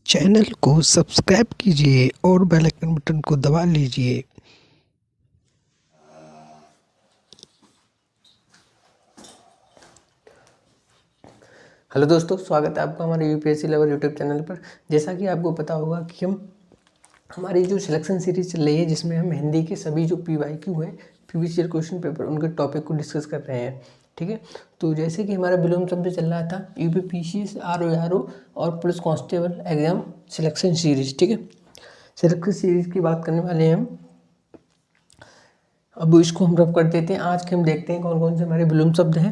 Channel को subscribe कीजिए और बेल आइकन बटन को दबा लीजिए। हेलो दोस्तों, स्वागत है आपका हमारे यूपीएससी लेवल यूट्यूब चैनल पर। जैसा कि आपको पता होगा कि हमारी जो सिलेक्शन सीरीज चल रही है, जिसमें हम हिंदी के सभी जो PYQ है, प्रीवियस ईयर क्वेश्चन पेपर, उनके टॉपिक को डिस्कस कर रहे हैं। ठीक है, तो जैसे कि हमारा विलोम शब्द चल रहा था UPPCS RO और police constable exam selection series. ठीक है, सिलेक्शन सीरीज की बात करने वाले हैं हम। अब इसको हम रब कर देते हैं। आज के हम देखते हैं कौन कौन से हमारे विलोम शब्द हैं।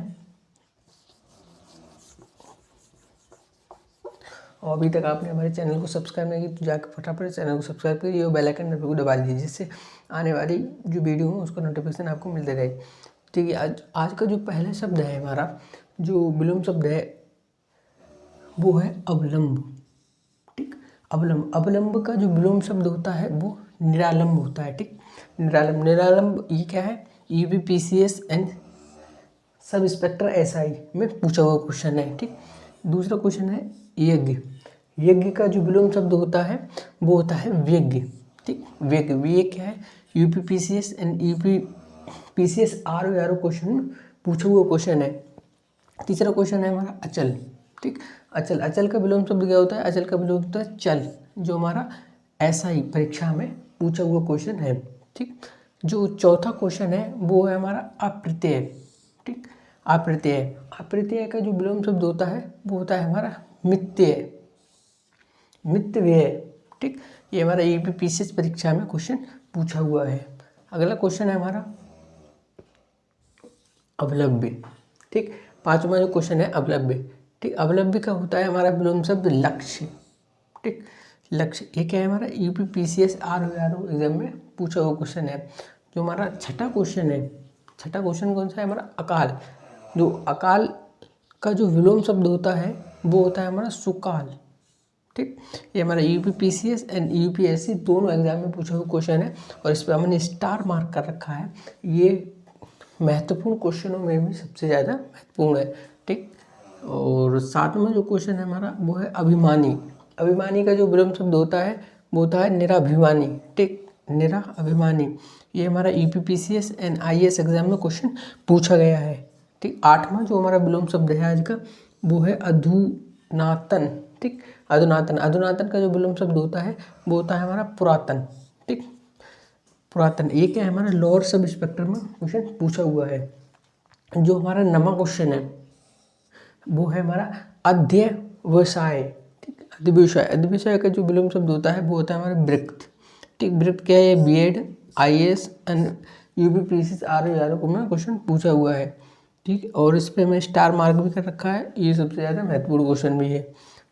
और अभी तक आपने हमारे चैनल को सब्सक्राइब नहीं किया तो जाकर फटाफट चैनल को सब्सक्राइब करिए और बेल आइकन को दबा दीजिए, जिससे आने वाली जो वीडियो है उसका नोटिफिकेशन आपको मिलते रहे। ठीक है, आज का जो पहला शब्द है हमारा, जो विलोम शब्द है, वो है अवलंब। ठीक, अवलंब का जो विलोम शब्द होता है वो निरालंब होता है। ठीक, निरालंब ये क्या है? UPPCS and sub inspector SI में पूछा हुआ क्वेश्चन है। ठीक, दूसरा क्वेश्चन है यज्ञ। यज्ञ का जो विलोम शब्द होता है वो होता है व्यज्ञ। ठीक, व्यज्ञ ये क्या है? UPPCS and UPPCS RO question में पूछा हुआ क्वेश्चन है। तीसरा क्वेश्चन है हमारा अचल। ठीक, अचल का विलोम शब्द क्या होता है? अचल का विलोम होता है चल, जो हमारा SI परीक्षा में पूछा हुआ क्वेश्चन है। ठीक, जो चौथा क्वेश्चन है वो है हमारा अप्रत्यय। ठीक, अप्रत्यय का जो विलोम शब्द होता है वो होता है हमारा मित्यय, मितव्यय। ठीक, ये हमारा UPPCS परीक्षा में क्वेश्चन पूछा हुआ है। अगला क्वेश्चन है हमारा अवलंबी। ठीक, पांचवा जो क्वेश्चन है अवलंबी। ठीक, अवलंबी का होता है हमारा विलोम शब्द लक्ष्य। ठीक, लक्ष्य ये क्या है? हमारा UPPCS RO एग्जाम में पूछा हुआ क्वेश्चन है। जो हमारा छठा क्वेश्चन है, छठा क्वेश्चन कौन सा है? हमारा अकाल। जो अकाल का जो विलोम शब्द होता है वो होता है हमारा सुकाल। ठीक, ये हमारा UPPCS एंड UPSC दोनों एग्जाम में पूछा हुआ क्वेश्चन है और इस पर हमने स्टार मार्क कर रखा है। ये महत्वपूर्ण क्वेश्चनों में भी सबसे ज़्यादा महत्वपूर्ण है। ठीक, और सातवां जो क्वेश्चन है हमारा वो है अभिमानी। अभिमानी का जो विलोम शब्द होता है वो होता है निराभिमानी। ठीक, निराभिमानी ये हमारा UPPCS एंड IAS एग्जाम में क्वेश्चन पूछा गया है। ठीक, आठवां जो हमारा विलोम शब्द है आज का वो है अधुनातन। ठीक, अधुनातन का जो विलोम शब्द होता है वो होता है हमारा पुरातन। ठीक, पुरातन ये क्या है? हमारा लोअर सब इंस्पेक्टर में क्वेश्चन पूछा हुआ है। जो हमारा नवा क्वेश्चन है वो है हमारा अध्यवसाय। ठीक, अध्यवसाय का जो विलोम शब्द होता है वो होता है हमारा वृत्त। ठीक, वृत्त क्या है? BEd IAS and UPPCS RO में क्वेश्चन पूछा हुआ है। ठीक, और इस पर मैं स्टार मार्क भी कर रखा है। ये सबसे ज़्यादा महत्वपूर्ण क्वेश्चन भी है।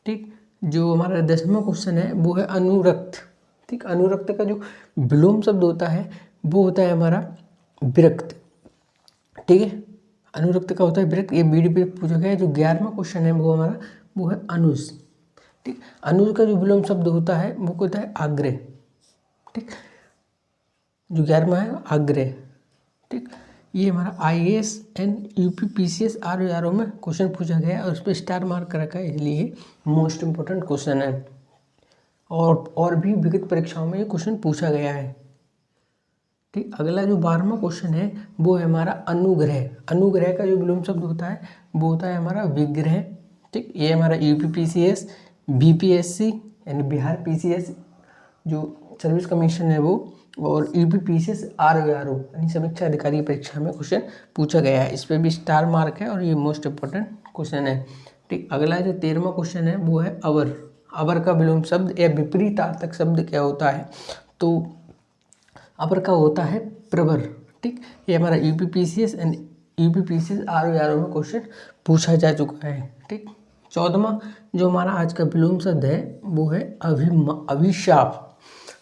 ठीक, जो हमारा 10वां क्वेश्चन है वो है अनुरक्त। ठीक, अनुरक्त का जो विलोम शब्द होता है वो होता है हमारा विरक्त। ठीक है, अनुरक्त का होता है विरक्त। ये BD पे पूछा गया है। जो 11वां क्वेश्चन है वो हमारा वो है अनुज। ठीक, अनुज का जो विलोम शब्द होता है वो होता है आग्रह। ठीक, जो 11वां है आग्रह। ठीक, ये हमारा IAS एंड UPPCS RO में क्वेश्चन पूछा गया है और उस पर स्टार मार्क कर रखा है, इसलिए मोस्ट इम्पोर्टेंट क्वेश्चन है। और भी विगत परीक्षाओं में ये क्वेश्चन पूछा गया है। ठीक, अगला जो 12वां क्वेश्चन है वो है हमारा अनुग्रह। अनुग्रह का जो विलोम शब्द होता है वो होता है हमारा विग्रह। ठीक, ये हमारा UPPCS BPSC यानी बिहार PCS जो सर्विस कमीशन है वो, और UPPCS RO यानी समीक्षा अधिकारी परीक्षा में क्वेश्चन पूछा गया है। इस पर भी स्टार मार्क है और ये मोस्ट इम्पोर्टेंट क्वेश्चन है। ठीक, अगला जो 13वां क्वेश्चन है वो है अवर। अवर का विलोम शब्द या विपरीतार्थक शब्द क्या होता है? तो अपर का होता है प्रवर। ठीक, ये हमारा UPPCS एंड UPPCS RO में क्वेश्चन पूछा जा चुका है। ठीक, 14वां जो हमारा आज का विलोम शब्द है वो है अभिशाप।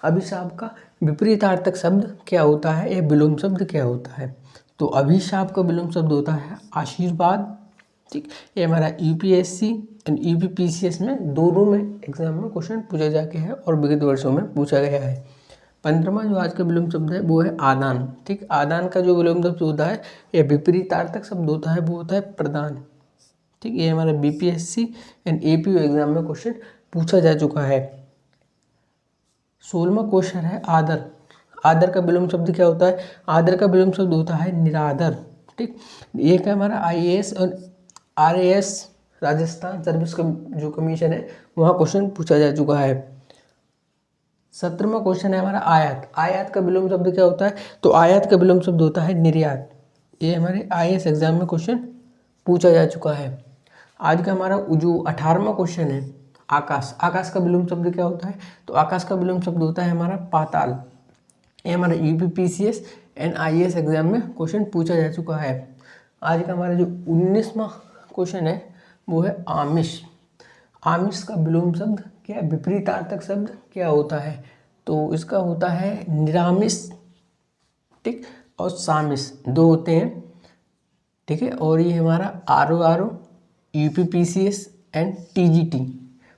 अभिशाप का विपरीतार्थक शब्द क्या होता है? यह विलोम शब्द क्या होता है? तो अभिशाप का विलोम शब्द होता है आशीर्वाद। ठीक, ये हमारा UPSC एंड UPPCS में दोनों में एग्जाम में क्वेश्चन पूछा जाके है और विगत वर्षों में पूछा गया है। 15वां जो आज का विलोम शब्द है वो है आदान। ठीक, आदान का जो विलोम शब्द होता है या विपरीतार्थक शब्द होता है वो होता है प्रदान। ठीक, ये हमारे बीपीएससी एंड एपीओ एग्जाम में क्वेश्चन पूछा जा चुका है। 16वां क्वेश्चन है आदर। आदर का विलोम शब्द क्या होता है? आदर का विलोम शब्द होता है निरादर। ठीक, ये क्या हमारा आईएएस और आरएएस राजस्थान सर्विस जो कमीशन है वहाँ क्वेश्चन पूछा जा चुका है। 17वां क्वेश्चन है हमारा आयात। आयात का विलोम शब्द क्या होता है? तो आयात का विलोम शब्द होता है निर्यात। ये हमारे आईएएस एग्जाम में क्वेश्चन पूछा जा चुका है। आज का हमारा जो 18वां क्वेश्चन है आकाश। आकाश का विलोम शब्द क्या होता है? तो आकाश का विलोम शब्द होता है हमारा पाताल। ये हमारा यूपीपीसीएस एंड आईएएस एग्जाम में क्वेश्चन पूछा जा चुका है। आज का हमारा जो 19वां क्वेश्चन है वो है आमिष। आमिष का विलोम शब्द क्या, विपरीतार्थक शब्द क्या होता है? तो इसका होता है निरामिष, ठीक, और सामिष, दो होते हैं, ठीक है। और ये हमारा आरओ यूपीपीसीएस एंड टीजीटी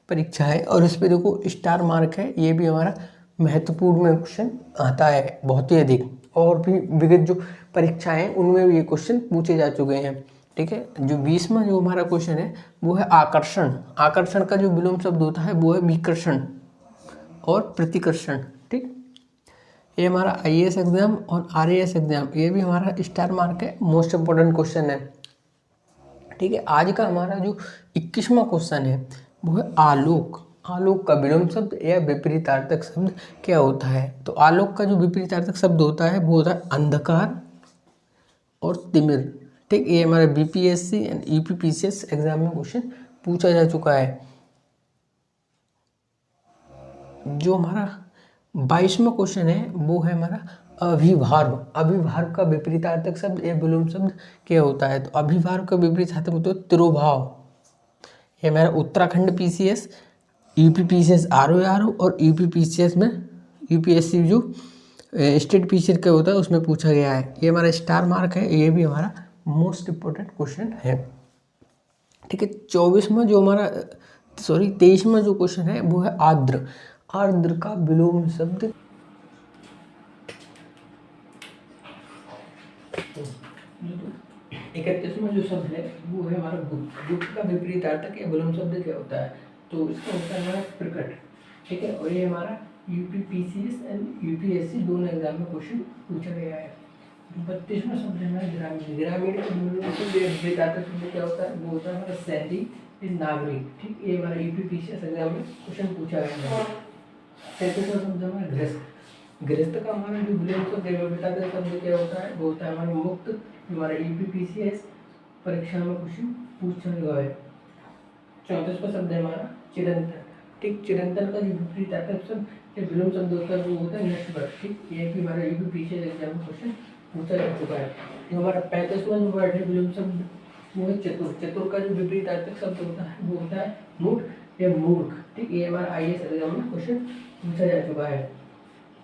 परीक्षा है और इस पे देखो स्टार मार्क है। ये भी हमारा महत्वपूर्ण में क्वेश्चन आता है बहुत ही अधिक, और भी विगत जो परीक्षाएं हैं उनमें भी ये क्वेश्चन पूछे जा चुके हैं, ठीक है। जो 20वां जो हमारा क्वेश्चन है वो है आकर्षण। आकर्षण का जो विलोम शब्द होता है वो है विकर्षण और प्रतिकर्षण, ठीक। ये हमारा आईएएस एग्जाम और आरएएस एग्जाम, ये भी हमारा स्टार मार्क है, मोस्ट इम्पोर्टेंट क्वेश्चन है, ठीक है। आज का हमारा जो 21वां क्वेश्चन है वो है आलोक। आलोक का विलोम शब्द या विपरीतार्थक शब्द क्या होता है? तो आलोक का जो विपरीतार्थक शब्द होता है वो होता है अंधकार और तिमिर, ठीक। ये हमारे बीपीएससी एंड यूपीपीसीएस एग्जाम में क्वेश्चन पूछा जा चुका है। जो हमारा 22वां क्वेश्चन है वो है हमारा अभिभार्व। अभिभार्व का विपरीतार्थक शब्द या विलोम शब्द क्या होता है? तो अभिभार्व का विपरीतार्थक होता है तिरोभाव। ये हमारा उत्तराखंड पीसीएस, यूपीपीसीएस आरओ और यूपीपीसीएस में यूपीएससी जो स्टेट पीसीएस का होता है उसमें पूछा गया है। ये हमारा स्टार मार्क है, ये भी हमारा मोस्ट इम्पोर्टेंट क्वेश्चन है, ठीक है। 23वां जो क्वेश्चन है वो है आर्द्र। आर्द्र का विलोम शब्द 31वां जो शब्द है वो है हमारा गुप्त। गुप्त का विपरीतार्थक या विलोम शब्द क्या होता है? तो इसका होता है हमारा प्रकट, ठीक है। और ये हमारा यूपीपीसीएस एंड यूपीएससी दोनों एग्जाम में क्वेश्चन पूछा गया है। 32वां शब्द है हमारा ग्रामीण। ग्रामीण का विलोम शब्द या विपरीतार्थक शब्द क्या होता है? वो होता है हमारा शहरी नागरिक, ठीक। ये हमारा यूपीपीसीएस एग्जाम में क्वेश्चन पूछा गया है। 33वां शब्द है हमारा गृहस्थ। गृहस्थ का हमारा जो विलोम शब्द या विपरीतार्थक शब्द क्या होता है? वो होता है हमारा मुक्त। हमारा यूपीपीसीएस परीक्षा में क्वेश्चन पूछा गया है। 34वां शब्द है हमारा चिरंतन, ठीक। चिरंतन का जो विपरीतार्थक शब्द या विलोम शब्द होता है वो होता है नश्वर, ठीक। ये भी हमारा यूपीपीसीएस एग्जाम में क्वेश्चन पूछा जा चुका है। जो हमारा 35वां जो वर्ड है विलोम शब्द वो है चतुर। चतुर का जो विपरीतार्थक शब्द होता है वो होता है मूढ़ या मूर्ख, ठीक। ये हमारा आईएएस एग्जाम में क्वेश्चन पूछा जा चुका है।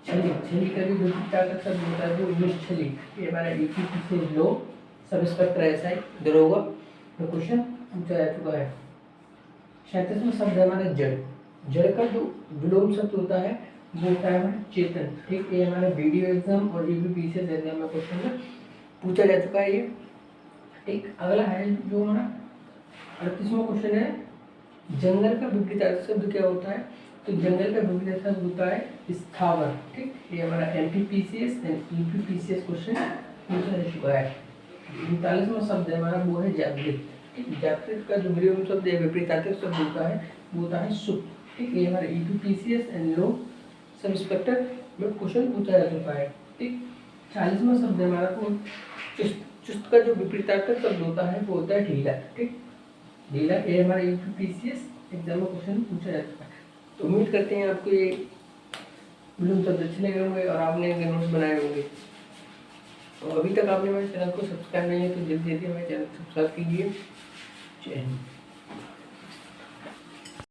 छली। छली का जो विपरीतार्थक शब्द होता है वो निश्छली। ये हमारा यूपीपीसीएस लो सब इंस्पेक्टर एसआई दरोगा में क्वेश्चन पूछा जा चुका है। 37वां शब्द है हमारा जड़। जड़ का जो विलोम शब्द होता है वो होता है हमारा चेतन, ठीक। ये हमारा वीडियो एग्जाम और यूपीपीसीएस एग्जाम में क्वेश्चन में पूछा जा चुका है ये, ठीक। अगला है जो हमारा 38वां क्वेश्चन है जंगल का विपरीतार्थक शब्द क्या होता है? तो जंगल का विपरीतार्थक शब्द होता है स्थावर, ठीक। ये हमारा एमपीपीसीएस एंड यूपीपीसीएस क्वेश्चन पूछा जा चुका है। 39वां शब्द है हमारा वो है जागृत, ठीक। जागृत का जो विलोम शब्द या विपरीतार्थक शब्द होता है वो होता है सुप्त, ठीक। ये हमारा UPPCS and low sub inspector में क्वेश्चन पूछा जा चुका है, ठीक। 40वां शब्द है हमारा वो चुस्त। चुस्त का जो विपरीतार्थक शब्द होता है वो होता है ढीला, ठीक। ढीला, ये हमारा यूपीपीसीएस एग्जाम में क्वेश्चन पूछा जा चुका है। तो उम्मीद करते हैं आपको ये विलोम शब्द अच्छे लगे होंगे और आपने इनके नोट्स बनाए होंगे। और अभी तक आपने मेरे चैनल को सब्सक्राइब नहीं है तो जल्दी जल्दी हमारे चैनल को सब्सक्राइब कीजिए। जय हिंद।